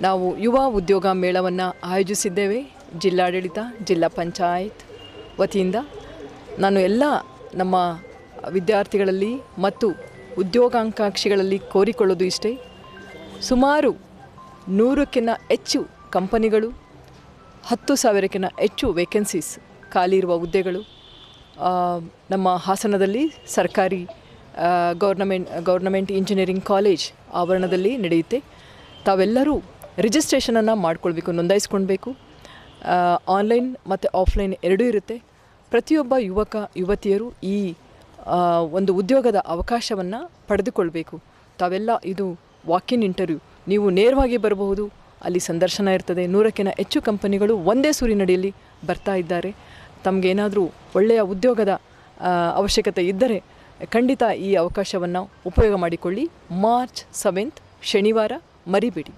ನಾವು ಯುವ ಉದ್ಯೋಗ ಮೇಳವನ್ನು ಆಯೋಜಿಸಿದ್ದೇವೆ. ಜಿಲ್ಲಾಡಳಿತ, ಜಿಲ್ಲಾ ಪಂಚಾಯತ್ ವತಿಯಿಂದ. ನಾನು ಎಲ್ಲ ನಮ್ಮ ವಿದ್ಯಾರ್ಥಿಗಳಲ್ಲಿ ಮತ್ತು ಉದ್ಯೋಗಾಕಾಂಕ್ಷಿಗಳಲ್ಲಿ ಕೋರಿಕೊಳ್ಳೋದು ಇಷ್ಟೇ, ಸುಮಾರು 100ಕ್ಕಿಂತ ಹೆಚ್ಚು ಕಂಪನಿಗಳು, 10,000ಕ್ಕಿಂತ ಹೆಚ್ಚು ವೇಕೆನ್ಸೀಸ್, ಖಾಲಿ ಇರುವ ಹುದ್ದೆಗಳು ನಮ್ಮ ಹಾಸನದಲ್ಲಿ ಸರ್ಕಾರಿ ಗೌರ್ನಮೆಂಟ್ ಇಂಜಿನಿಯರಿಂಗ್ ಕಾಲೇಜ್ ಆವರಣದಲ್ಲಿ ನಡೆಯುತ್ತೆ. ತಾವೆಲ್ಲರೂ ರಿಜಿಸ್ಟ್ರೇಷನನ್ನು ಮಾಡ್ಕೊಳ್ಬೇಕು, ನೋಂದಾಯಿಸ್ಕೊಳ್ಬೇಕು. ಆನ್ಲೈನ್ ಮತ್ತು ಆಫ್ಲೈನ್ ಎರಡೂ ಇರುತ್ತೆ. ಪ್ರತಿಯೊಬ್ಬ ಯುವಕ ಯುವತಿಯರು ಈ ಒಂದು ಉದ್ಯೋಗದ ಅವಕಾಶವನ್ನು ಪಡೆದುಕೊಳ್ಬೇಕು. ತಾವೆಲ್ಲ ಇದು ವಾಕ್-ಇನ್ ಇಂಟರ್ವ್ಯೂ, ನೀವು ನೇರವಾಗಿ ಬರಬಹುದು. ಅಲ್ಲಿ ಸಂದರ್ಶನ ಇರ್ತದೆ. 100ಕ್ಕಿಂತ ಹೆಚ್ಚು ಕಂಪನಿಗಳು ಒಂದೇ ಸೂರಿನಡಿಯಲ್ಲಿ ಬರ್ತಾ ಇದ್ದಾರೆ. ತಮಗೇನಾದರೂ ಒಳ್ಳೆಯ ಉದ್ಯೋಗದ ಅವಶ್ಯಕತೆ ಇದ್ದರೆ ಖಂಡಿತ ಈ ಅವಕಾಶವನ್ನು ಉಪಯೋಗ ಮಾಡಿಕೊಳ್ಳಿ. ಮಾರ್ಚ್ 7 ಶನಿವಾರ ಮರಿಬೇಡಿ.